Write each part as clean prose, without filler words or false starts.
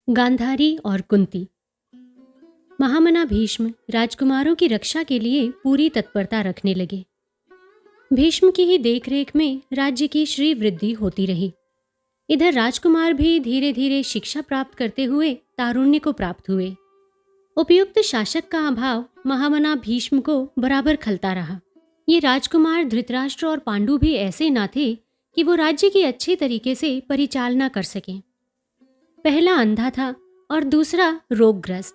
गांधारी और कुंती। महामना भीष्म राजकुमारों की रक्षा के लिए पूरी तत्परता रखने लगे। भीष्म की ही देखरेख में राज्य की श्री वृद्धि होती रही। इधर राजकुमार भी धीरे धीरे शिक्षा प्राप्त करते हुए तारुण्य को प्राप्त हुए। उपयुक्त शासक का अभाव महामना भीष्म को बराबर खलता रहा। ये राजकुमार धृतराष्ट्र और पांडु भी ऐसे ना थे कि वो राज्य की अच्छे तरीके से परिचालना कर सकें। पहला अंधा था और दूसरा रोगग्रस्त,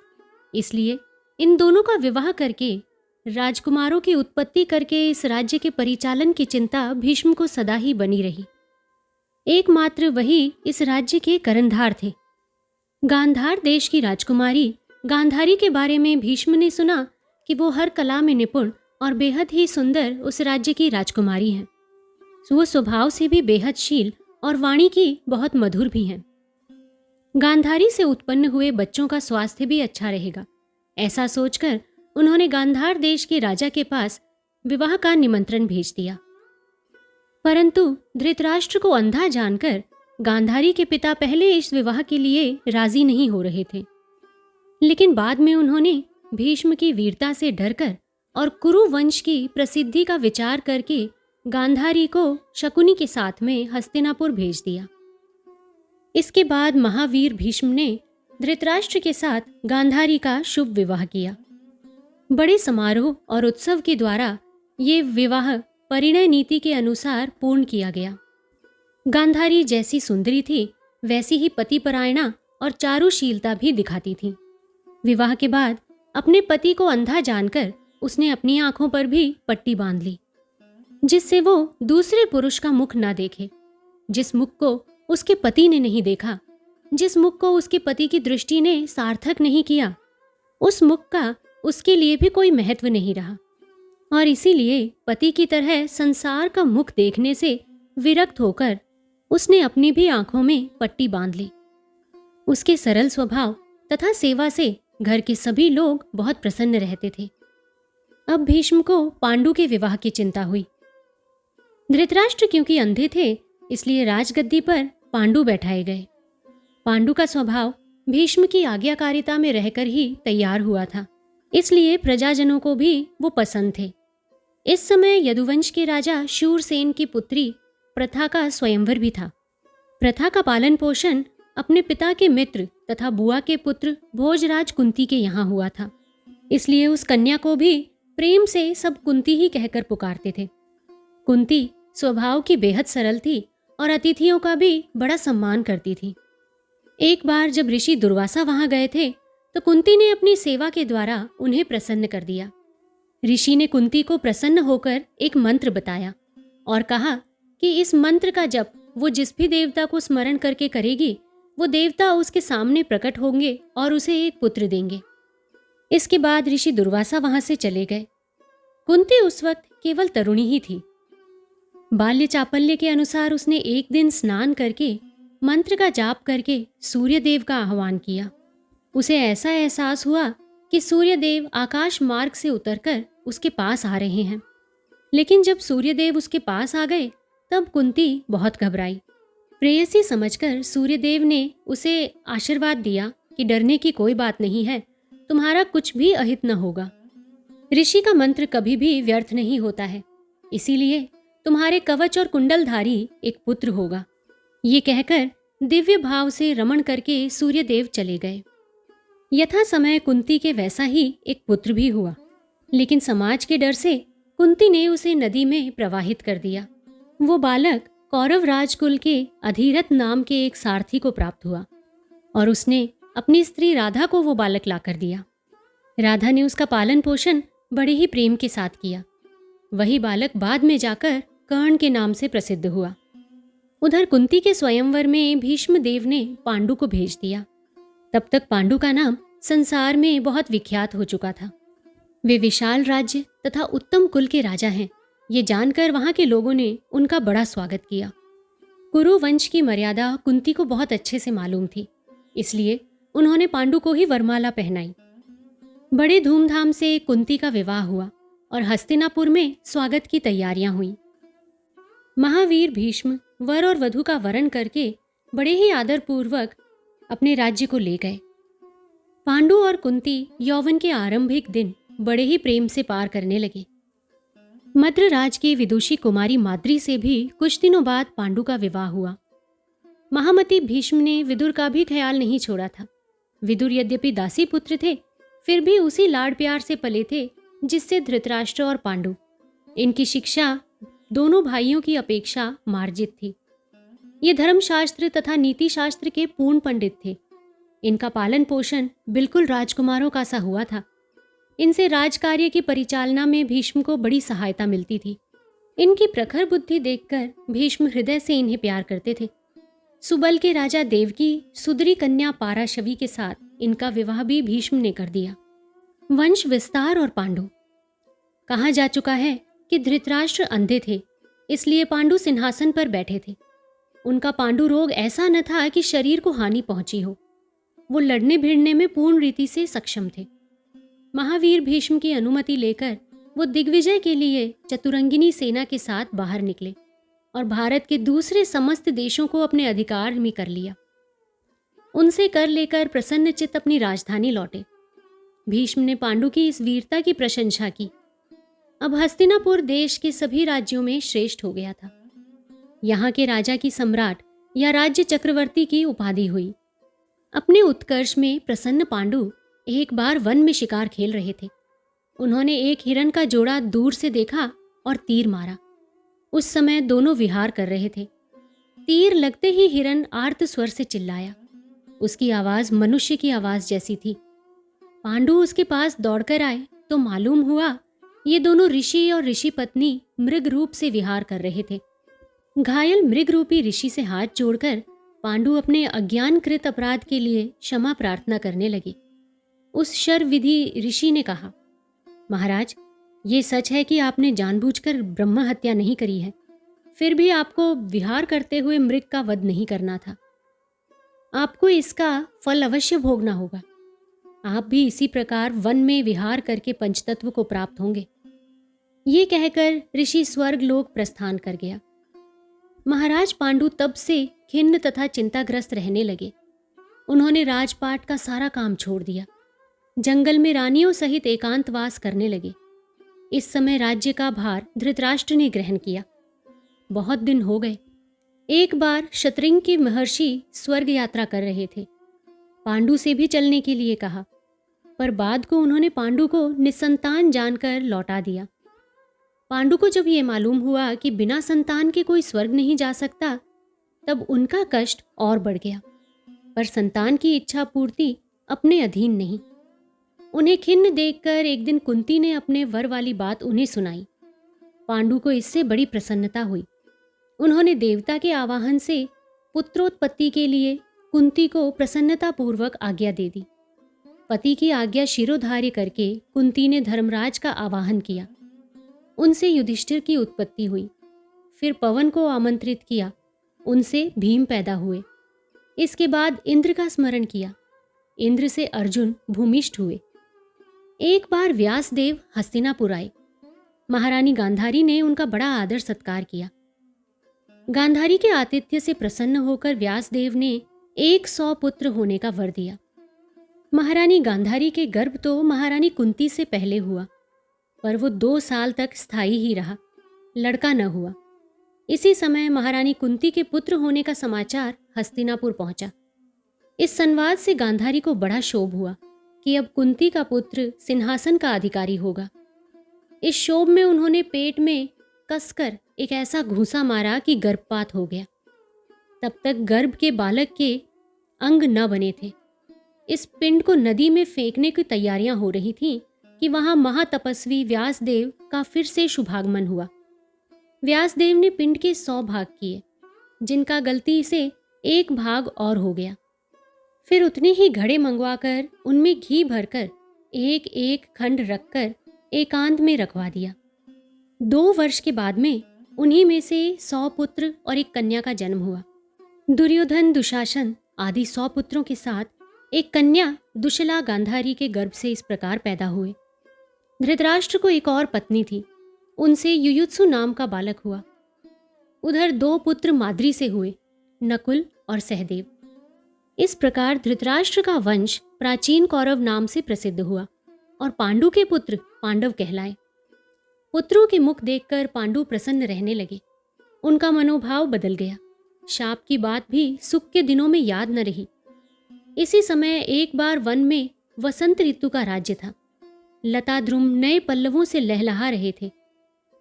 इसलिए इन दोनों का विवाह करके राजकुमारों की उत्पत्ति करके इस राज्य के परिचालन की चिंता भीष्म को सदा ही बनी रही। एकमात्र वही इस राज्य के कर्णधार थे। गांधार देश की राजकुमारी गांधारी के बारे में भीष्म ने सुना कि वो हर कला में निपुण और बेहद ही सुंदर उस राज्य की राजकुमारी हैं। वो स्वभाव से भी बेहद शील और वाणी की बहुत मधुर भी हैं। गांधारी से उत्पन्न हुए बच्चों का स्वास्थ्य भी अच्छा रहेगा, ऐसा सोचकर उन्होंने गांधार देश के राजा के पास विवाह का निमंत्रण भेज दिया। परंतु धृतराष्ट्र को अंधा जानकर गांधारी के पिता पहले इस विवाह के लिए राजी नहीं हो रहे थे, लेकिन बाद में उन्होंने भीष्म की वीरता से डरकर और कुरु वंश की प्रसिद्धि का विचार करके गांधारी को शकुनी के साथ में हस्तिनापुर भेज दिया। इसके बाद महावीर भीष्म ने धृतराष्ट्र के साथ गांधारी का शुभ विवाह किया। बड़े समारोह और उत्सव के द्वारा ये विवाह परिणय नीति के अनुसार पूर्ण किया गया। गांधारी जैसी सुंदरी थी वैसी ही पतिपरायणा और चारुशीलता भी दिखाती थी। विवाह के बाद अपने पति को अंधा जानकर उसने अपनी आंखों पर भी पट्टी बांध ली, जिससे वो दूसरे पुरुष का मुख ना देखे। जिस मुख को उसके पति ने नहीं देखा, जिस मुख को उसके पति की दृष्टि ने सार्थक नहीं किया, उस मुख का उसके लिए भी कोई महत्व नहीं रहा और इसीलिए पति की तरह संसार का मुख देखने से विरक्त होकर उसने अपनी भी आंखों में पट्टी बांध ली। उसके सरल स्वभाव तथा सेवा से घर के सभी लोग बहुत प्रसन्न रहते थे। अब भीष्म को पांडु के विवाह की चिंता हुई। धृतराष्ट्र क्योंकि अंधे थे, इसलिए राजगद्दी पर पांडु बैठाए गए। पांडु का स्वभाव भीष्म की आज्ञाकारिता में रहकर ही तैयार हुआ था, इसलिए प्रजाजनों को भी वो पसंद थे। इस समय यदुवंश के राजा शूरसेन की पुत्री प्रथा का स्वयंवर भी था। प्रथा का पालन पोषण अपने पिता के मित्र तथा बुआ के पुत्र भोजराज कुंती के यहाँ हुआ था, इसलिए उस कन्या को भी प्रेम से सब कुंती ही कहकर पुकारते थे। कुंती स्वभाव की बेहद सरल थी और अतिथियों का भी बड़ा सम्मान करती थी। एक बार जब ऋषि दुर्वासा वहां गए थे तो कुंती ने अपनी सेवा के द्वारा उन्हें प्रसन्न कर दिया। ऋषि ने कुंती को प्रसन्न होकर एक मंत्र बताया और कहा कि इस मंत्र का जप वो जिस भी देवता को स्मरण करके करेगी, वो देवता उसके सामने प्रकट होंगे और उसे एक पुत्र देंगे। इसके बाद ऋषि दुर्वासा वहां से चले गए। कुंती उस वक्त केवल तरुणी ही थी। बाल्य चापल्य के अनुसार उसने एक दिन स्नान करके मंत्र का जाप करके सूर्यदेव का आह्वान किया। उसे ऐसा एहसास हुआ कि सूर्यदेव आकाश मार्ग से उतरकर उसके पास आ रहे हैं। लेकिन जब सूर्यदेव उसके पास आ गए तब कुंती बहुत घबराई। प्रेयसी समझकर सूर्यदेव ने उसे आशीर्वाद दिया कि डरने की कोई बात नहीं है, तुम्हारा कुछ भी अहित न होगा। ऋषि का मंत्र कभी भी व्यर्थ नहीं होता है, इसीलिए तुम्हारे कवच और कुंडलधारी एक पुत्र होगा। ये कहकर दिव्य भाव से रमण करके सूर्यदेव चले गए। यथा समय कुंती के वैसा ही एक पुत्र भी हुआ, लेकिन समाज के डर से कुंती ने उसे नदी में प्रवाहित कर दिया। वो बालक कौरव राजकुल के अधीरथ नाम के एक सारथी को प्राप्त हुआ और उसने अपनी स्त्री राधा को वो बालक लाकर दिया। राधा ने उसका पालन पोषण बड़े ही प्रेम के साथ किया। वही बालक बाद में जाकर कर्ण के नाम से प्रसिद्ध हुआ। उधर कुंती के स्वयंवर में भीष्म देव ने पांडु को भेज दिया। तब तक पांडु का नाम संसार में बहुत विख्यात हो चुका था। वे विशाल राज्य तथा उत्तम कुल के राजा हैं, ये जानकर वहां के लोगों ने उनका बड़ा स्वागत किया। कुरु वंश की मर्यादा कुंती को बहुत अच्छे से मालूम थी, इसलिए उन्होंने पांडु को ही वरमाला पहनाई। बड़े धूमधाम से कुंती का विवाह हुआ और हस्तिनापुर में स्वागत की तैयारियां हुई। महावीर भीष्म वर और वधू का वरण करके बड़े ही आदरपूर्वक अपने राज्य को ले गए। पांडु और कुंती यौवन के आरंभिक दिन बड़े ही प्रेम से पार करने लगे। मद्रराज की विदुषी कुमारी माद्री से भी कुछ दिनों बाद पांडु का विवाह हुआ। महामती भीष्म ने विदुर का भी ख्याल नहीं छोड़ा था। विदुर यद्यपि दासी पुत्र थे, फिर भी उसी लाड़ प्यार से पले थे जिससे धृतराष्ट्र और पांडु। इनकी शिक्षा दोनों भाइयों की अपेक्षा मार्जित थी। ये धर्मशास्त्र तथा नीति शास्त्र के पूर्ण पंडित थे। इनका पालन पोषण बिल्कुल राजकुमारों का सा हुआ था। इनसे राजकार्य की परिचालना में भीष्म को बड़ी सहायता मिलती थी। इनकी प्रखर बुद्धि देखकर भीष्म हृदय से इन्हें प्यार करते थे। सुबल के राजा देवकी सुदरी कन्या पाराशवी के साथ इनका विवाह भी भीष्म ने कर दिया। वंश विस्तार और पांडु। कहा जा चुका है कि धृतराष्ट्र अंधे थे, इसलिए पांडु सिंहासन पर बैठे थे। उनका पांडु रोग ऐसा न था कि शरीर को हानि पहुंची हो। वो लड़ने भिड़ने में पूर्ण रीति से सक्षम थे। महावीर भीष्म की अनुमति लेकर वो दिग्विजय के लिए चतुरंगिनी सेना के साथ बाहर निकले और भारत के दूसरे समस्त देशों को अपने अधिकार में कर लिया। उनसे कर लेकर प्रसन्नचित्त अपनी राजधानी लौटे। भीष्म ने पांडु की इस वीरता की प्रशंसा की। अब हस्तिनापुर देश के सभी राज्यों में श्रेष्ठ हो गया था। यहाँ के राजा की सम्राट या राज्य चक्रवर्ती की उपाधि हुई। अपने उत्कर्ष में प्रसन्न पांडु एक बार वन में शिकार खेल रहे थे। उन्होंने एक हिरन का जोड़ा दूर से देखा और तीर मारा। उस समय दोनों विहार कर रहे थे। तीर लगते ही हिरन आर्त स्वर से चिल्लाया। उसकी आवाज मनुष्य की आवाज जैसी थी। पांडु उसके पास दौड़कर आए तो मालूम हुआ ये दोनों ऋषि और ऋषि पत्नी मृग रूप से विहार कर रहे थे। घायल मृग रूपी ऋषि से हाथ जोड़कर पांडु अपने अज्ञानकृत अपराध के लिए क्षमा प्रार्थना करने लगे। उस शरविधि ऋषि ने कहा, महाराज, ये सच है कि आपने जानबूझकर ब्रह्म हत्या नहीं करी है, फिर भी आपको विहार करते हुए मृग का वध नहीं करना था। आपको इसका फल अवश्य भोगना होगा। आप भी इसी प्रकार वन में विहार करके पंचतत्व को प्राप्त होंगे। ये कहकर ऋषि स्वर्ग लोक प्रस्थान कर गया। महाराज पांडु तब से खिन्न तथा चिंताग्रस्त रहने लगे। उन्होंने राजपाट का सारा काम छोड़ दिया। जंगल में रानियों सहित एकांतवास करने लगे। इस समय राज्य का भार धृतराष्ट्र ने ग्रहण किया। बहुत दिन हो गए। एक बार शतृंग के महर्षि स्वर्ग यात्रा कर रहे थे। पांडु से भी चलने के लिए कहा, पर बाद को उन्होंने पांडु को निसंतान जानकर लौटा दिया। पांडु को जब ये मालूम हुआ कि बिना संतान के कोई स्वर्ग नहीं जा सकता, तब उनका कष्ट और बढ़ गया। पर संतान की इच्छा पूर्ति अपने अधीन नहीं। उन्हें खिन्न देखकर एक दिन कुंती ने अपने वर वाली बात उन्हें सुनाई। पांडु को इससे बड़ी प्रसन्नता हुई। उन्होंने देवता के आवाहन से पुत्रोत्पत्ति के लिए कुंती को प्रसन्नतापूर्वक आज्ञा दे दी। पति की आज्ञा शिरोधार्य करके कुंती ने धर्मराज का आवाहन किया। उनसे युधिष्ठिर की उत्पत्ति हुई। फिर पवन को आमंत्रित किया। उनसे भीम पैदा हुए। इसके बाद इंद्र का स्मरण किया। इंद्र से अर्जुन भूमिष्ठ हुए। एक बार व्यासदेव हस्तिनापुर आए। महारानी गांधारी ने उनका बड़ा आदर सत्कार किया। गांधारी के आतिथ्य से प्रसन्न होकर व्यासदेव ने 100 पुत्र होने का वर दिया। महारानी गांधारी के गर्भ तो महारानी कुंती से पहले हुआ, पर वो 2 साल तक स्थायी ही रहा। लड़का न हुआ। इसी समय महारानी कुंती के पुत्र होने का समाचार हस्तिनापुर पहुंचा। इस संवाद से गांधारी को बड़ा क्षोभ हुआ कि अब कुंती का पुत्र सिंहासन का अधिकारी होगा। इस क्षोभ में उन्होंने पेट में कसकर एक ऐसा घूंसा मारा कि गर्भपात हो गया। तब तक गर्भ के बालक के अंग न बने थे। इस पिंड को नदी में फेंकने की तैयारियां हो रही थीं कि वहां महातपस्वी व्यासदेव का फिर से शुभागमन हुआ। व्यासदेव ने पिंड के 100 भाग किए, जिनका गलती से 1 भाग और हो गया। फिर उतने ही घड़े मंगवाकर उनमें घी भरकर एक एक खंड रखकर एकांत में रखवा दिया। 2 वर्ष के बाद में उन्हीं में से 100 पुत्र और एक कन्या का जन्म हुआ। दुर्योधन, दुशासन आदि 100 पुत्रों के साथ एक कन्या दुशला गांधारी के गर्भ से इस प्रकार पैदा हुए। धृतराष्ट्र को एक और पत्नी थी। उनसे युयुत्सु नाम का बालक हुआ। उधर 2 पुत्र माद्री से हुए, नकुल और सहदेव। इस प्रकार धृतराष्ट्र का वंश प्राचीन कौरव नाम से प्रसिद्ध हुआ और पांडु के पुत्र पांडव कहलाए। पुत्रों के मुख देखकर पांडु प्रसन्न रहने लगे। उनका मनोभाव बदल गया। शाप की बात भी सुख के दिनों में याद न रही। इसी समय एक बार वन में वसंत ऋतु का राज्य था। लता ध्रुम नए पल्लवों से लहलहा रहे थे।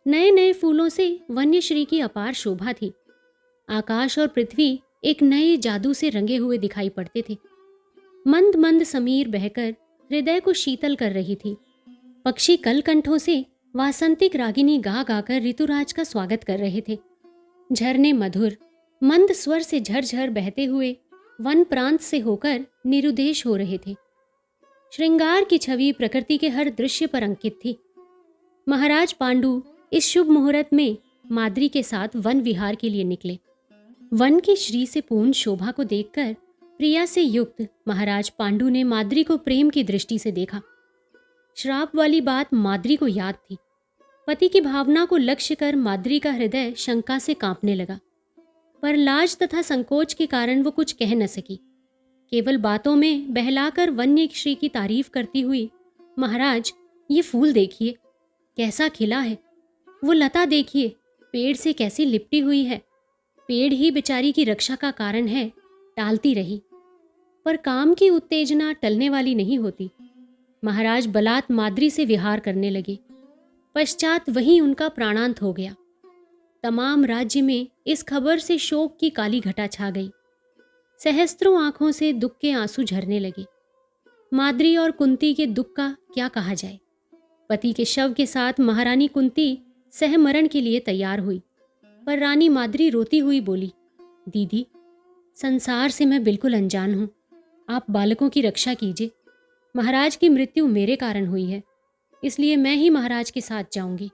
नए नए फूलों से वन्यश्री की अपार शोभा थी। आकाश और पृथ्वी एक नए जादू से रंगे हुए दिखाई पड़ते थे। मंद मंद समीर बहकर हृदय को शीतल कर रही थी। पक्षी कलकंठों से वासंतिक रागिनी गा गाकर ऋतुराज का स्वागत कर रहे थे। झरने मधुर मंद स्वर से झरझर बहते हुए वन प्रांत से होकर निरुदेश हो रहे थे। श्रृंगार की छवि प्रकृति के हर दृश्य पर अंकित थी। महाराज पांडु इस शुभ मुहूर्त में माद्री के साथ वन विहार के लिए निकले। वन की श्री से पूर्ण शोभा को देखकर प्रिया से युक्त महाराज पांडु ने माद्री को प्रेम की दृष्टि से देखा। श्राप वाली बात माद्री को याद थी। पति की भावना को लक्ष्य कर माद्री का हृदय शंका से कांपने लगा, पर लाज तथा संकोच के कारण वो कुछ कह न सकी। केवल बातों में बहलाकर वन्य श्री की तारीफ करती हुई, महाराज ये फूल देखिए कैसा खिला है, वो लता देखिए पेड़ से कैसी लिपटी हुई है, पेड़ ही बेचारी की रक्षा का कारण है, टालती रही। पर काम की उत्तेजना टलने वाली नहीं होती। महाराज बलात् माद्री से विहार करने लगे। पश्चात वहीं उनका प्राणांत हो गया। तमाम राज्य में इस खबर से शोक की काली घटा छा गई। सहस्त्रों आंखों से दुख के आंसू झरने लगे। माद्री और कुंती के दुख का क्या कहा जाए। पति के शव के साथ महारानी कुंती सहमरण के लिए तैयार हुई, पर रानी माद्री रोती हुई बोली, दीदी संसार से मैं बिल्कुल अनजान हूँ, आप बालकों की रक्षा कीजिए। महाराज की मृत्यु मेरे कारण हुई है, इसलिए मैं ही महाराज के साथ जाऊंगी।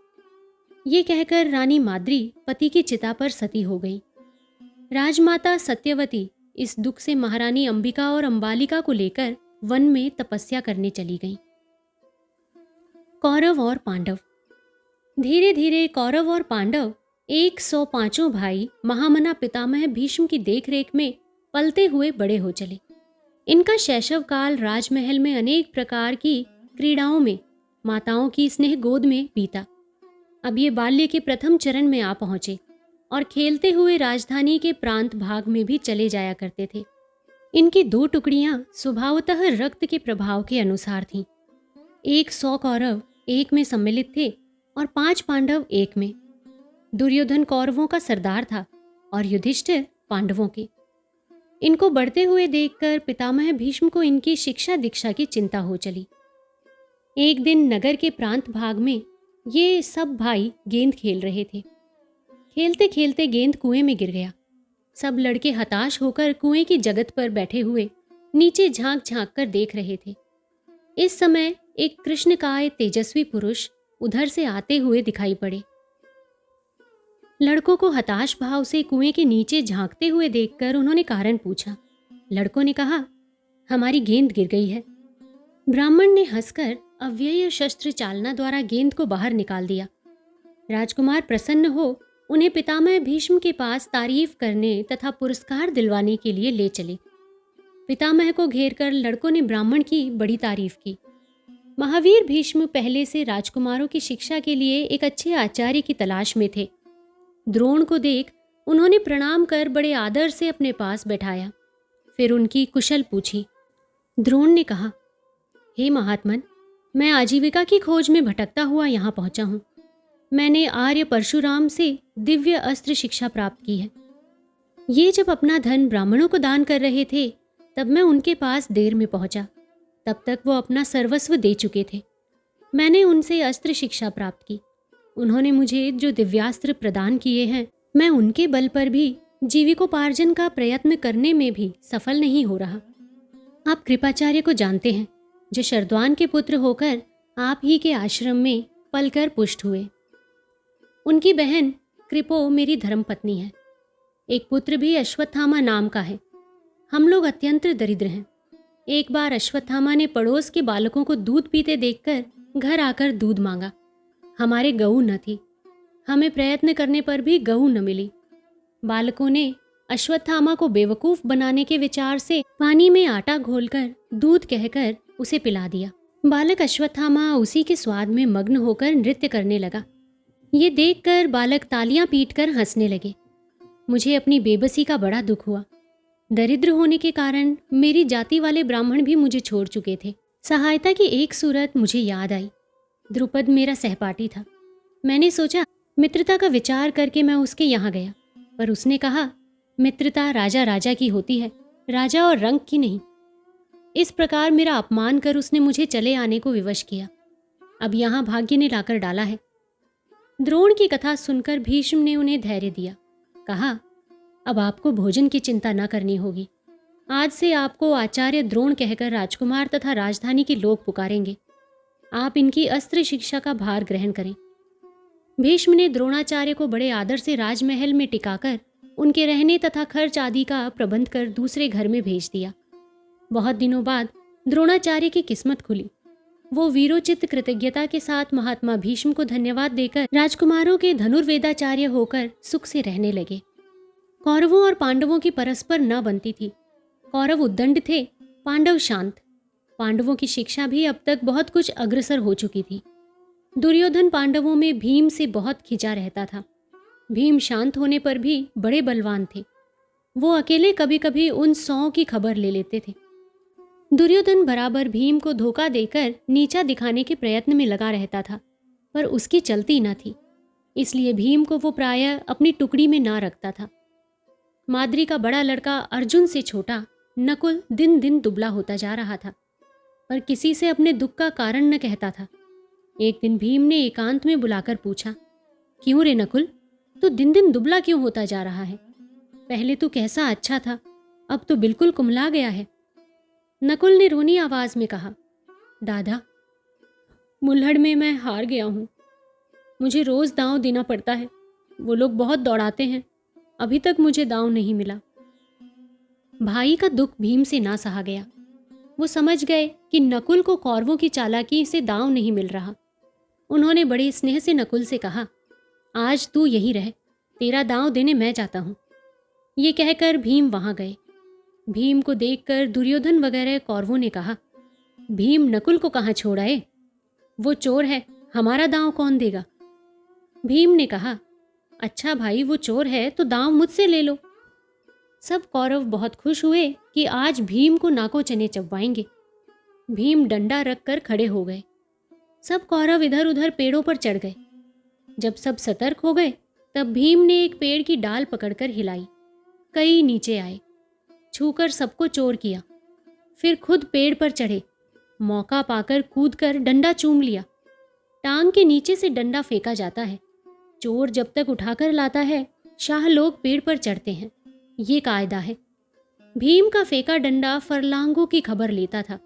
ये कहकर रानी माद्री पति की चिता पर सती हो गई। राजमाता सत्यवती इस दुख से महारानी अंबिका और अंबालिका को लेकर वन में तपस्या करने चली गईं। कौरव और पांडव। धीरे धीरे कौरव और पांडव 105 भाई महामना पितामह भीष्म की देखरेख में पलते हुए बड़े हो चले। इनका शैशव काल राजमहल में अनेक प्रकार की क्रीड़ाओं में माताओं की स्नेह गोद में बीता। अब ये बाल्य के प्रथम चरण में आ पहुंचे और खेलते हुए राजधानी के प्रांत भाग में भी चले जाया करते थे। इनकी 2 टुकड़ियां स्वभावतः रक्त के प्रभाव के अनुसार थीं। 100 कौरव एक में सम्मिलित थे और 5 पांडव एक में। दुर्योधन कौरवों का सरदार था और युधिष्ठिर पांडवों के। इनको बढ़ते हुए देखकर पितामह भीष्म को इनकी शिक्षा दीक्षा की चिंता हो चली। एक दिन नगर के प्रांत भाग में ये सब भाई गेंद खेल रहे थे। खेलते खेलते गेंद कुएं में गिर गया। सब लड़के हताश होकर कुएं की जगत पर बैठे हुए नीचे झांक झांक कर देख रहे थे। इस समय एक कृष्णकाय तेजस्वी पुरुष उधर से आते हुए दिखाई पड़े। लड़कों को हताश भाव से कुएं के नीचे झांकते हुए देखकर उन्होंने कारण पूछा। लड़कों ने कहा, हमारी गेंद गिर गई है। ब्राह्मण ने हंसकर अव्यय शस्त्र चालना द्वारा गेंद को बाहर निकाल दिया। राजकुमार प्रसन्न हो उन्हें पितामह भीष्म के पास तारीफ करने तथा पुरस्कार दिलवाने के लिए ले चले। पितामह को घेरकर लड़कों ने ब्राह्मण की बड़ी तारीफ की। महावीर भीष्म पहले से राजकुमारों की शिक्षा के लिए एक अच्छे आचार्य की तलाश में थे। द्रोण को देख उन्होंने प्रणाम कर बड़े आदर से अपने पास बैठाया। फिर उनकी कुशल पूछी। द्रोण ने कहा, हे महात्मन, मैं आजीविका की खोज में भटकता हुआ यहाँ पहुँचा हूँ। मैंने आर्य परशुराम से दिव्य अस्त्र शिक्षा प्राप्त की है। ये जब अपना धन ब्राह्मणों को दान कर रहे थे तब मैं उनके पास देर में पहुँचा। तब तक वो अपना सर्वस्व दे चुके थे। मैंने उनसे अस्त्र शिक्षा प्राप्त की। उन्होंने मुझे जो दिव्यास्त्र प्रदान किए हैं, मैं उनके बल पर भी जीविकोपार्जन का प्रयत्न करने में भी सफल नहीं हो रहा। आप कृपाचार्य को जानते हैं, जो शरद्वान के पुत्र होकर आप ही के आश्रम में पलकर पुष्ट हुए। उनकी बहन कृपो मेरी धर्मपत्नी है। एक पुत्र भी अश्वत्थामा नाम का है। हम लोग अत्यंत दरिद्र हैं। एक बार अश्वत्थामा ने पड़ोस के बालकों को दूध पीते देखकर घर आकर दूध मांगा। हमारे गऊ न थी। हमें प्रयत्न करने पर भी गऊ न मिली। बालकों ने अश्वत्थामा को बेवकूफ बनाने के विचार से पानी में आटा घोलकर दूध कहकर उसे पिला दिया। बालक अश्वत्थामा उसी के स्वाद में मग्न होकर नृत्य करने लगा। ये देखकर बालक तालियां पीटकर हंसने लगे। मुझे अपनी बेबसी का बड़ा दुख हुआ। दरिद्र होने के कारण मेरी जाति वाले ब्राह्मण भी मुझे छोड़ चुके थे। सहायता की एक सूरत मुझे याद आई। द्रुपद मेरा सहपाठी था। मैंने सोचा मित्रता का विचार करके मैं उसके यहाँ गया, पर उसने कहा मित्रता राजा राजा की होती है, राजा और रंग की नहीं। इस प्रकार मेरा अपमान कर उसने मुझे चले आने को विवश किया। अब यहाँ भाग्य ने लाकर डाला है। द्रोण की कथा सुनकर भीष्म ने उन्हें धैर्य दिया। कहा, अब आपको भोजन की चिंता न करनी होगी। आज से आपको आचार्य द्रोण कहकर राजकुमार तथा राजधानी के लोग पुकारेंगे। आप इनकी अस्त्र शिक्षा का भार ग्रहण करें। भीष्म ने द्रोणाचार्य को बड़े आदर से राजमहल में टिकाकर उनके रहने तथा खर्च आदि का प्रबंध कर दूसरे घर में भेज दिया। बहुत दिनों बाद द्रोणाचार्य की किस्मत खुली। वो वीरोचित कृतज्ञता के साथ महात्मा भीष्म को धन्यवाद देकर राजकुमारों के धनुर्वेदाचार्य होकर सुख से रहने लगे। कौरवों और पांडवों की परस्पर न बनती थी। कौरव उद्दंड थे, पांडव शांत। पांडवों की शिक्षा भी अब तक बहुत कुछ अग्रसर हो चुकी थी। दुर्योधन पांडवों में भीम से बहुत खिंचा रहता था। भीम शांत होने पर भी बड़े बलवान थे। वो अकेले कभी कभी उन 100 की खबर ले लेते थे। दुर्योधन बराबर भीम को धोखा देकर नीचा दिखाने के प्रयत्न में लगा रहता था, पर उसकी चलती न थी। इसलिए भीम को वो प्रायः अपनी टुकड़ी में ना रखता था। माद्री का बड़ा लड़का अर्जुन से छोटा नकुल दिन दिन दुबला होता जा रहा था, पर किसी से अपने दुख का कारण न कहता था। एक दिन भीम ने एकांत में बुलाकर पूछा, क्यों रे नकुल, तू दिन दिन दुबला क्यों होता जा रहा है? पहले तू कैसा अच्छा था, अब तो बिल्कुल कुमला गया है। नकुल ने रोनी आवाज में कहा, दादा, मुल्हड़ में मैं हार गया हूं। मुझे रोज दांव देना पड़ता है। वो लोग बहुत दौड़ाते हैं, अभी तक मुझे दांव नहीं मिला। भाई का दुख भीम से ना सहा गया। वो समझ गए कि नकुल को कौरवों की चालाकी से दांव नहीं मिल रहा। उन्होंने बड़े स्नेह से नकुल से कहा, आज तू यहीं रह, तेरा दांव देने मैं जाता हूं। ये कहकर भीम वहां गए। भीम को देखकर दुर्योधन वगैरह कौरवों ने कहा, भीम नकुल को कहाँ छोड़ आए? वो चोर है, हमारा दांव कौन देगा? भीम ने कहा, अच्छा भाई, वो चोर है तो दांव मुझसे ले लो। सब कौरव बहुत खुश हुए कि आज भीम को नाको चने चबवाएंगे। भीम डंडा रखकर खड़े हो गए। सब कौरव इधर उधर पेड़ों पर चढ़ गए। जब सब सतर्क हो गए तब भीम ने एक पेड़ की डाल पकड़कर हिलाई। कई नीचे आए, छूकर सबको चोर किया। फिर खुद पेड़ पर चढ़े, मौका पाकर कूदकर डंडा चूम लिया। टांग के नीचे से डंडा फेंका जाता है। चोर जब तक उठाकर लाता है, शाह लोग पेड़ पर चढ़ते हैं। ये कायदा है। भीम का फेंका डंडा फरलांगों की खबर लेता था।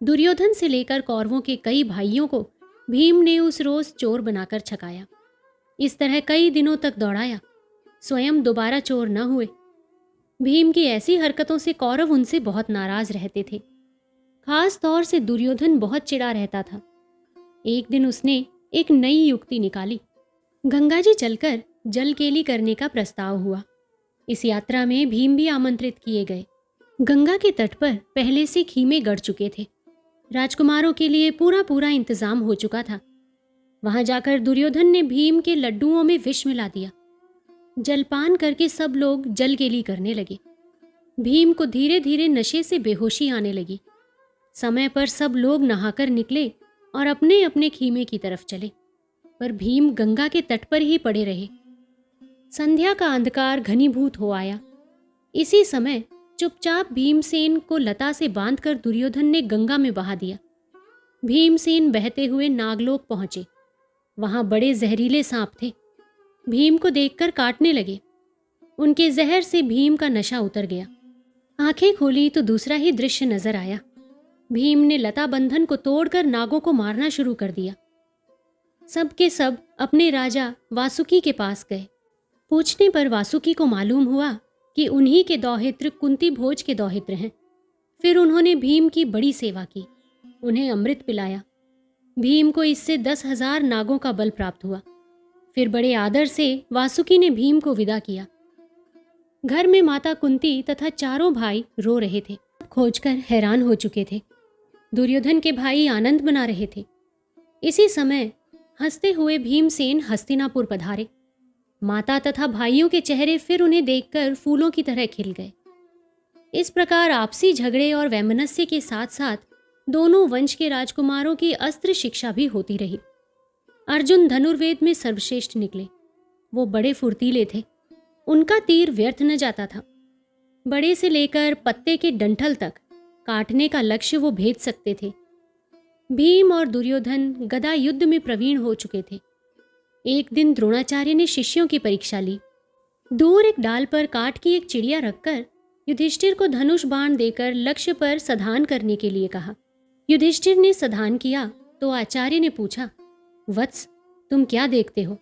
दुर्योधन से लेकर कौरवों के कई भाइयों को भीम ने उस रोज चोर बनाकर छकाया। इस तरह कई दिनों तक दौड़ाया। स्वयं दोबारा चोर न हुए। भीम की ऐसी हरकतों से कौरव उनसे बहुत नाराज रहते थे। खास तौर से दुर्योधन बहुत चिढ़ा रहता था। एक दिन उसने एक नई युक्ति निकाली। गंगा जी चलकर जल केली करने का प्रस्ताव हुआ। इस यात्रा में भीम भी आमंत्रित किए गए। गंगा के तट पर पहले से खीमे गड़ चुके थे। राजकुमारों के लिए पूरा इंतजाम हो चुका था। वहां जाकर दुर्योधन ने भीम के लड्डुओं में विष मिला दिया। जलपान करके सब लोग जल केली करने लगे। भीम को धीरे धीरे नशे से बेहोशी आने लगी। समय पर सब लोग नहाकर निकले और अपने अपने खीमे की तरफ चले, पर भीम गंगा के तट पर ही पड़े रहे। संध्या का अंधकार घनीभूत हो आया। इसी समय चुपचाप भीमसेन को लता से बांधकर दुर्योधन ने गंगा में बहा दिया। भीमसेन बहते हुए नागलोक पहुंचे। वहां बड़े जहरीले सांप थे। भीम को देखकर काटने लगे। उनके जहर से भीम का नशा उतर गया। आंखें खोली तो दूसरा ही दृश्य नजर आया। भीम ने लता बंधन को तोड़कर नागों को मारना शुरू कर दिया। सब के सब अपने राजा वासुकी के पास गए। पूछने पर वासुकी को मालूम हुआ कि उन्हीं के दौहित्र कुंती भोज के दौहित्र हैं। फिर उन्होंने भीम की बड़ी सेवा की, उन्हें अमृत पिलाया। भीम को इससे 10,000 नागों का बल प्राप्त हुआ। फिर बड़े आदर से वासुकी ने भीम को विदा किया। घर में माता कुंती तथा चारों भाई रो रहे थे, खोजकर हैरान हो चुके थे। दुर्योधन के भाई आनंद मना रहे थे। इसी समय हंसते हुए भीमसेन हस्तिनापुर पधारे। माता तथा भाइयों के चेहरे फिर उन्हें देखकर फूलों की तरह खिल गए। इस प्रकार आपसी झगड़े और वैमनस्य के साथ साथ दोनों वंश के राजकुमारों की अस्त्र शिक्षा भी होती रही। अर्जुन धनुर्वेद में सर्वश्रेष्ठ निकले। वो बड़े फुर्तीले थे। उनका तीर व्यर्थ न जाता था। बड़े से लेकर पत्ते के डंठल तक काटने का लक्ष्य वो भेद सकते थे। भीम और दुर्योधन गदा युद्ध में प्रवीण हो चुके थे। एक दिन द्रोणाचार्य ने शिष्यों की परीक्षा ली। दूर एक डाल पर काठ की एक चिड़िया रखकर युधिष्ठिर को धनुष बाण देकर लक्ष्य पर सधान करने के लिए कहा। युधिष्ठिर ने सधान किया तो आचार्य ने पूछा, वत्स, तुम क्या देखते हो?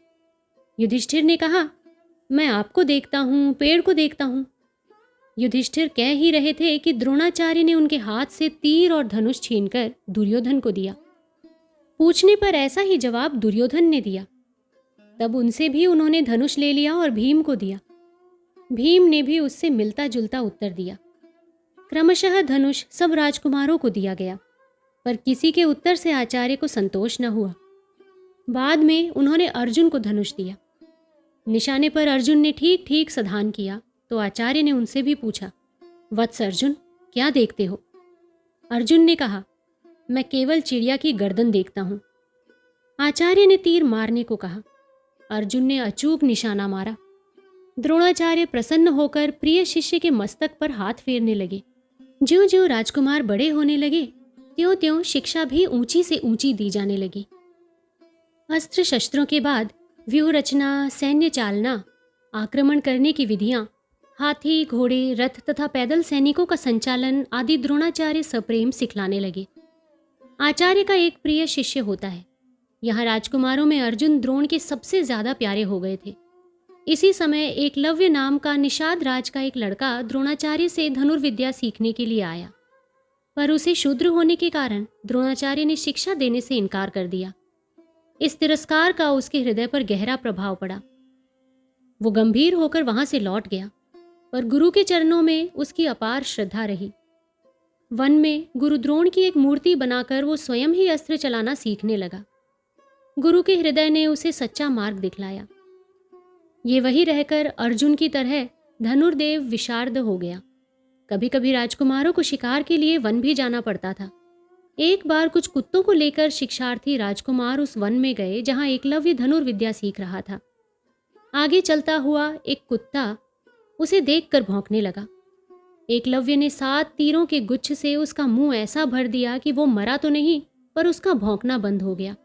युधिष्ठिर ने कहा, मैं आपको देखता हूं, पेड़ को देखता हूं। युधिष्ठिर कह ही रहे थे कि द्रोणाचार्य ने उनके हाथ से तीर और धनुष छीनकर दुर्योधन को दिया। पूछने पर ऐसा ही जवाब दुर्योधन ने दिया। तब उनसे भी उन्होंने धनुष ले लिया और भीम को दिया। भीम ने भी उससे मिलता जुलता उत्तर दिया। क्रमशः धनुष सब राजकुमारों को दिया गया, पर किसी के उत्तर से आचार्य को संतोष न हुआ। बाद में उन्होंने अर्जुन को धनुष दिया। निशाने पर अर्जुन ने ठीक ठीक सधान किया तो आचार्य ने उनसे भी पूछा, वत्स अर्जुन, क्या देखते हो? अर्जुन ने कहा, मैं केवल चिड़िया की गर्दन देखता हूं। आचार्य ने तीर मारने को कहा। अर्जुन ने अचूक निशाना मारा। द्रोणाचार्य प्रसन्न होकर प्रिय शिष्य के मस्तक पर हाथ फेरने लगे। ज्यों ज्यों राजकुमार बड़े होने लगे त्यों त्यों शिक्षा भी ऊंची से ऊंची दी जाने लगी। अस्त्र शस्त्रों के बाद व्यूह रचना, सैन्य चालना, आक्रमण करने की विधियां, हाथी, घोड़े, रथ तथा पैदल सैनिकों का संचालन आदि द्रोणाचार्य सप्रेम सिखलाने लगे। आचार्य का एक प्रिय शिष्य होता है। यहाँ राजकुमारों में अर्जुन द्रोण के सबसे ज्यादा प्यारे हो गए थे। इसी समय एकलव्य नाम का निषाद राज का एक लड़का द्रोणाचार्य से धनुर्विद्या सीखने के लिए आया, पर उसे शूद्र होने के कारण द्रोणाचार्य ने शिक्षा देने से इनकार कर दिया। इस तिरस्कार का उसके हृदय पर गहरा प्रभाव पड़ा। वो गंभीर होकर वहां से लौट गया, पर गुरु के चरणों में उसकी अपार श्रद्धा रही। वन में गुरु द्रोण की एक मूर्ति बनाकर वो स्वयं ही अस्त्र चलाना सीखने लगा। गुरु के हृदय ने उसे सच्चा मार्ग दिखलाया। ये वही रहकर अर्जुन की तरह धनुर्देव विशारद हो गया। कभी कभी राजकुमारों को शिकार के लिए वन भी जाना पड़ता था। एक बार कुछ कुत्तों को लेकर शिक्षार्थी राजकुमार उस वन में गए जहां एकलव्य धनुर्विद्या सीख रहा था। आगे चलता हुआ एक कुत्ता उसे देखकर भौंकने लगा। एकलव्य ने 7 तीरों के गुच्छ से उसका मुंह ऐसा भर दिया कि वो मरा तो नहीं, पर उसका भौंकना बंद हो गया।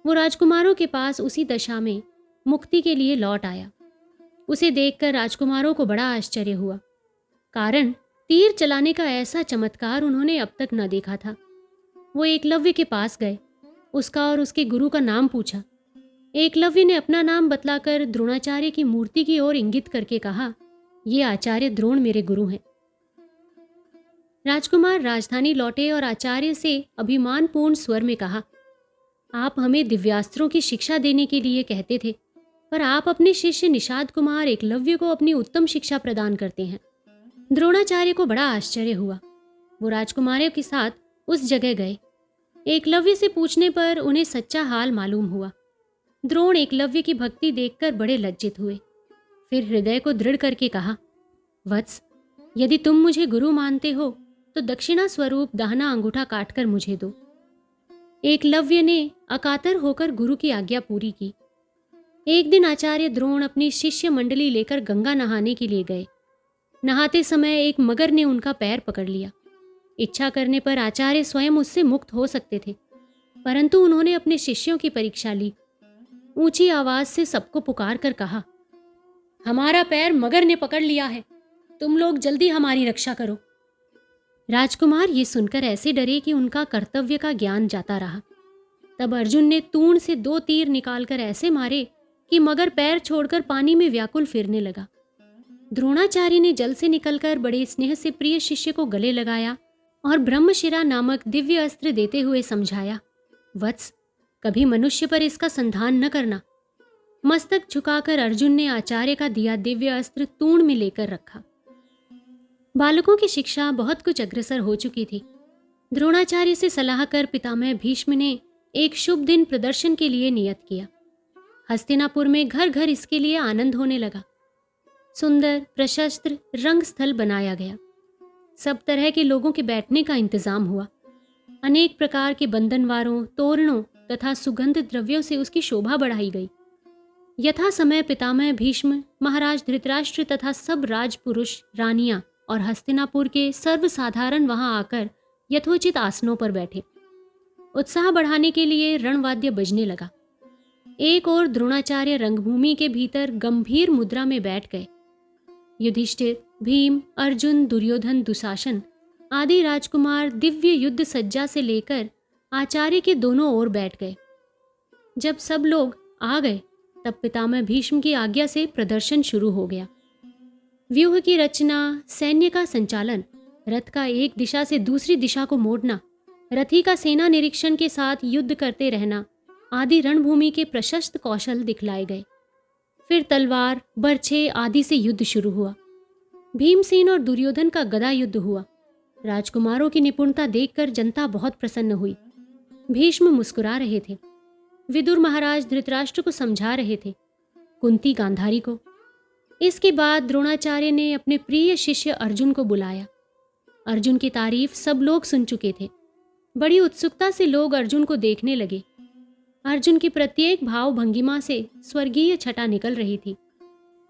वो राजकुमारों के पास उसी दशा में मुक्ति के लिए लौट आया। उसे देखकर राजकुमारों को बड़ा आश्चर्य हुआ, कारण तीर चलाने का ऐसा चमत्कार उन्होंने अब तक न देखा था। वो एकलव्य के पास गए, उसका और उसके गुरु का नाम पूछा। एकलव्य ने अपना नाम बतलाकर द्रोणाचार्य की मूर्ति की ओर इंगित करके कहा, ये आचार्य द्रोण मेरे गुरु हैं। राजकुमार राजधानी लौटे और आचार्य से अभिमानपूर्ण स्वर में कहा, आप हमें दिव्यास्त्रों की शिक्षा देने के लिए कहते थे, पर आप अपने शिष्य निषाद कुमार एकलव्य को अपनी उत्तम शिक्षा प्रदान करते हैं। द्रोणाचार्य को बड़ा आश्चर्य हुआ। वो राजकुमारों के साथ उस जगह गए। एकलव्य से पूछने पर उन्हें सच्चा हाल मालूम हुआ। द्रोण एकलव्य की भक्ति देखकर बड़े लज्जित हुए। फिर हृदय को दृढ़ करके कहा, वत्स, यदि तुम मुझे गुरु मानते हो तो दक्षिणा स्वरूप दाहिना अंगूठा काटकर मुझे दो। एकलव्य ने अकातर होकर गुरु की आज्ञा पूरी की। एक दिन आचार्य द्रोण अपनी शिष्य मंडली लेकर गंगा नहाने के लिए गए। नहाते समय एक मगर ने उनका पैर पकड़ लिया। इच्छा करने पर आचार्य स्वयं उससे मुक्त हो सकते थे, परंतु उन्होंने अपने शिष्यों की परीक्षा ली। ऊंची आवाज से सबको पुकार कर कहा, हमारा पैर मगर ने पकड़ लिया है, तुम लोग जल्दी हमारी रक्षा करो। राजकुमार ये सुनकर ऐसे डरे कि उनका कर्तव्य का ज्ञान जाता रहा। तब अर्जुन ने तूण से 2 तीर निकालकर ऐसे मारे कि मगर पैर छोड़कर पानी में व्याकुल फिरने लगा। द्रोणाचार्य ने जल से निकलकर बड़े स्नेह से प्रिय शिष्य को गले लगाया और ब्रह्मशिरा नामक दिव्य अस्त्र देते हुए समझाया, वत्स, कभी मनुष्य पर इसका संधान न करना। मस्तक झुकाकर अर्जुन ने आचार्य का दिया दिव्य अस्त्र तूण में लेकर रखा। बालकों की शिक्षा बहुत कुछ अग्रसर हो चुकी थी। द्रोणाचार्य से सलाह कर पितामह भीष्म ने एक शुभ दिन प्रदर्शन के लिए नियत किया। हस्तिनापुर में घर घर इसके लिए आनंद होने लगा। सुंदर प्रशस्त रंग स्थल बनाया गया। सब तरह के लोगों के बैठने का इंतजाम हुआ। अनेक प्रकार के बंधनवारों, तोरणों तथा सुगंध द्रव्यों से उसकी शोभा बढ़ाई गई। यथा समय पितामह भीष्म, महाराज धृतराष्ट्र तथा सब राजपुरुष, रानियां और हस्तिनापुर के सर्वसाधारण वहां आकर यथोचित आसनों पर बैठे। उत्साह बढ़ाने के लिए रणवाद्य बजने लगा। एक ओर द्रोणाचार्य रंगभूमि के भीतर गंभीर मुद्रा में बैठ गए। युधिष्ठिर, भीम, अर्जुन, दुर्योधन, दुशासन आदि राजकुमार दिव्य युद्ध सज्जा से लेकर आचार्य के दोनों ओर बैठ गए। जब सब लोग आ गए तब पितामह भीष्म की आज्ञा से प्रदर्शन शुरू हो गया। व्यूह की रचना, सैन्य का संचालन, रथ का एक दिशा से दूसरी दिशा को मोड़ना, रथी का सेना निरीक्षण के साथ युद्ध करते रहना आदि रणभूमि के प्रशस्त कौशल दिखलाए गए। फिर तलवार, बर्छे आदि से युद्ध शुरू हुआ। भीमसेन और दुर्योधन का गदा युद्ध हुआ। राजकुमारों की निपुणता देखकर जनता बहुत प्रसन्न हुई। भीष्म मुस्कुरा रहे थे। विदुर महाराज धृतराष्ट्र को समझा रहे थे, कुंती गांधारी को। इसके बाद द्रोणाचार्य ने अपने प्रिय शिष्य अर्जुन को बुलाया। अर्जुन की तारीफ सब लोग सुन चुके थे। बड़ी उत्सुकता से लोग अर्जुन को देखने लगे। अर्जुन की प्रत्येक भाव भंगिमा से स्वर्गीय छटा निकल रही थी।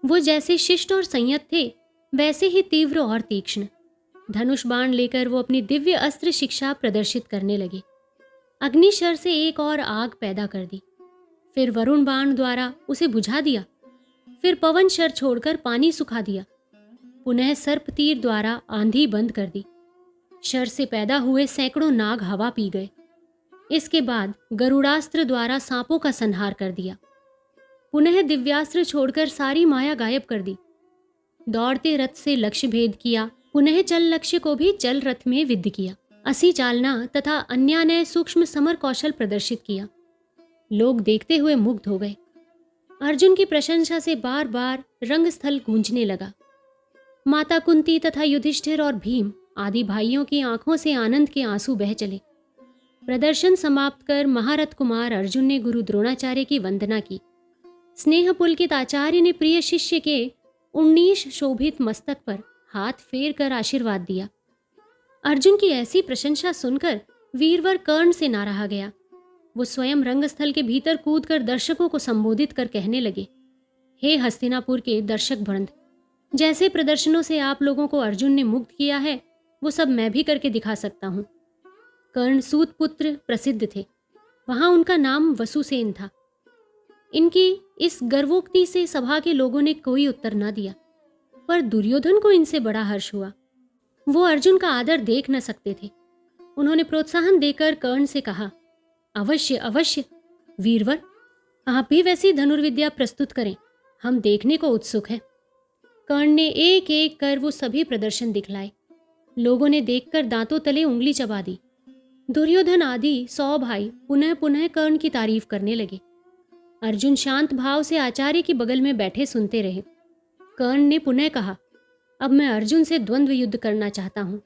वो जैसे शिष्ट और संयत थे, वैसे ही तीव्र और तीक्ष्ण। धनुष बाण लेकर वो अपनी दिव्य अस्त्र शिक्षा प्रदर्शित करने लगे। अग्निशर से एक और आग पैदा कर दी, फिर वरुण बाण द्वारा उसे बुझा दिया, फिर पवन शर छोड़कर पानी सुखा दिया, पुनः सर्प तीर द्वारा आंधी बंद कर दी। शर से पैदा हुए सैकड़ों नाग हवा पी गए। इसके बाद गरुड़ास्त्र द्वारा सांपों का संहार कर दिया। पुनः दिव्यास्त्र छोड़कर सारी माया गायब कर दी। दौड़ते रथ से लक्ष्य भेद किया, पुनः चल लक्ष्य को भी चल रथ में विद्ध किया। असी चालना तथा अन्यान्य सूक्ष्म समर कौशल प्रदर्शित किया। लोग देखते हुए मुग्ध हो गए। अर्जुन की प्रशंसा से बार बार रंगस्थल गूंजने लगा। माता कुंती तथा युधिष्ठिर और भीम आदि भाइयों की आंखों से आनंद के आंसू बह चले। प्रदर्शन समाप्त कर महारथ कुमार अर्जुन ने गुरु द्रोणाचार्य की वंदना की। स्नेह पुलकित आचार्य ने प्रिय शिष्य के 19 शोभित मस्तक पर हाथ फेर कर आशीर्वाद दिया। अर्जुन की ऐसी प्रशंसा सुनकर वीरवर कर्ण से ना रहा गया। वो स्वयं रंगस्थल के भीतर कूदकर दर्शकों को संबोधित कर कहने लगे, हे हस्तिनापुर के दर्शक वृंद, जैसे प्रदर्शनों से आप लोगों को अर्जुन ने मुग्ध किया है, वो सब मैं भी करके दिखा सकता हूँ। कर्ण सूत पुत्र प्रसिद्ध थे। वहां उनका नाम वसुसेन था। इनकी इस गर्वोक्ति से सभा के लोगों ने कोई उत्तर न दिया, पर दुर्योधन को इनसे बड़ा हर्ष हुआ। वो अर्जुन का आदर देख न सकते थे। उन्होंने प्रोत्साहन देकर कर्ण से कहा, अवश्य अवश्य वीरवर, आप भी वैसी धनुर्विद्या प्रस्तुत करें, हम देखने को उत्सुक हैं। कर्ण ने एक एक कर वो सभी प्रदर्शन दिखलाए। लोगों ने देखकर दांतों तले उंगली चबा दी। दुर्योधन आदि 100 भाई पुनः पुनः कर्ण की तारीफ करने लगे। अर्जुन शांत भाव से आचार्य की बगल में बैठे सुनते रहे। कर्ण ने पुनः कहा, अब मैं अर्जुन से द्वंद्व युद्ध करना चाहता हूं।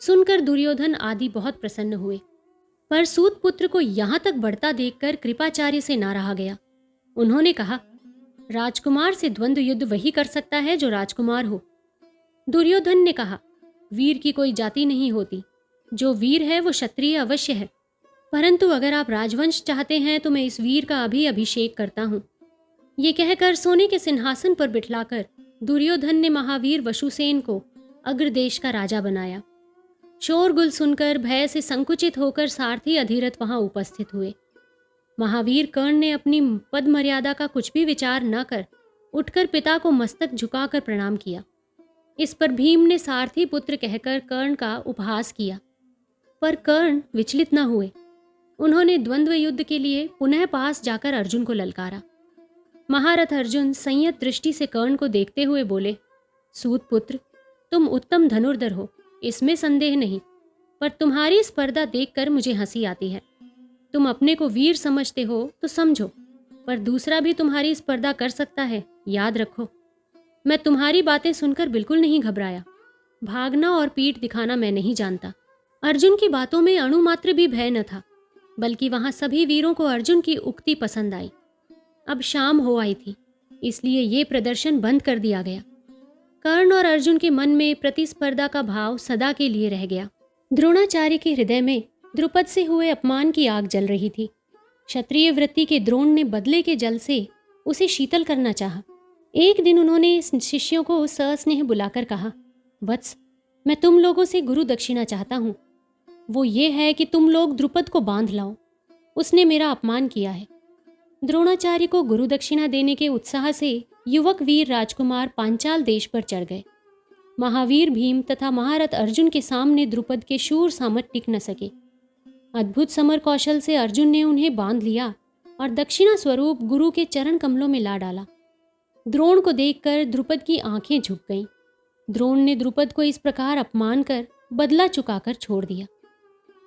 सुनकर दुर्योधन आदि बहुत प्रसन्न हुए, पर सूत पुत्र को यहां तक बढ़ता देखकर कृपाचार्य से ना रहा गया। उन्होंने कहा, राजकुमार से द्वंद्व युद्ध वही कर सकता है जो राजकुमार हो। दुर्योधन ने कहा, वीर की कोई जाति नहीं होती, जो वीर है वो क्षत्रिय अवश्य है, परंतु अगर आप राजवंश चाहते हैं तो मैं इस वीर का अभी अभिषेक करता हूं। ये कहकर सोने के सिंहासन पर बिठलाकर दुर्योधन ने महावीर वसुसेन को अग्रदेश का राजा बनाया। शोरगुल सुनकर भय से संकुचित होकर सारथी अधिरथ वहां उपस्थित हुए। महावीर कर्ण ने अपनी पद मर्यादा का कुछ भी विचार न कर उठकर पिता को मस्तक झुकाकर प्रणाम किया। इस पर भीम ने सारथी पुत्र कहकर कर्ण का उपहास किया, पर कर्ण विचलित न हुए। उन्होंने द्वंद्व युद्ध के लिए पुनः पास जाकर अर्जुन को ललकारा। महारथ अर्जुन संयत दृष्टि से कर्ण को देखते हुए बोले, सूत पुत्र, तुम उत्तम धनुर्धर हो, इसमें संदेह नहीं, पर तुम्हारी स्पर्धा देखकर मुझे हंसी आती है। तुम अपने को वीर समझते हो तो समझो, पर दूसरा भी तुम्हारी स्पर्धा कर सकता है, याद रखो। मैं तुम्हारी बातें सुनकर बिल्कुल नहीं घबराया। भागना और पीठ दिखाना मैं नहीं जानता। अर्जुन की बातों में अणुमात्र भी भय न था, बल्कि वहां सभी वीरों को अर्जुन की उक्ति पसंद आई। अब शाम हो आई थी, इसलिए ये प्रदर्शन बंद कर दिया गया। कर्ण और अर्जुन के मन में प्रतिस्पर्धा का भाव सदा के लिए रह गया। द्रोणाचार्य के हृदय में द्रुपद से हुए अपमान की आग जल रही थी। क्षत्रिय वृत्ति के द्रोण ने बदले के जल से उसे शीतल करना चाहा। एक दिन उन्होंने शिष्यों को सस्नेह बुलाकर कहा, वत्स, मैं तुम लोगों से गुरु दक्षिणा चाहता हूँ। वो ये है कि तुम लोग द्रुपद को बांध लाओ। उसने मेरा अपमान किया है। द्रोणाचार्य को गुरु दक्षिणा देने के उत्साह से युवक वीर राजकुमार पांचाल देश पर चढ़ गए। महावीर भीम तथा महारथ अर्जुन के सामने द्रुपद के शूर सामत टिक न सके। अद्भुत समर कौशल से अर्जुन ने उन्हें बांध लिया और दक्षिणा स्वरूप गुरु के चरण कमलों में ला डाला। द्रोण को देखकर द्रुपद की आंखें झुक गईं। द्रोण ने द्रुपद को इस प्रकार अपमान कर बदला चुकाकर छोड़ दिया।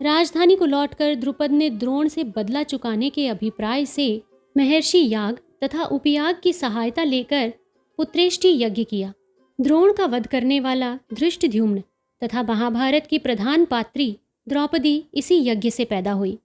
राजधानी को लौटकर द्रुपद ने द्रोण से बदला चुकाने के अभिप्राय से महर्षि याग तथा उपयाग की सहायता लेकर पुत्रेष्टि यज्ञ किया। द्रोण का वध करने वाला धृष्टद्युम्न तथा महाभारत की प्रधान पात्री द्रौपदी इसी यज्ञ से पैदा हुई।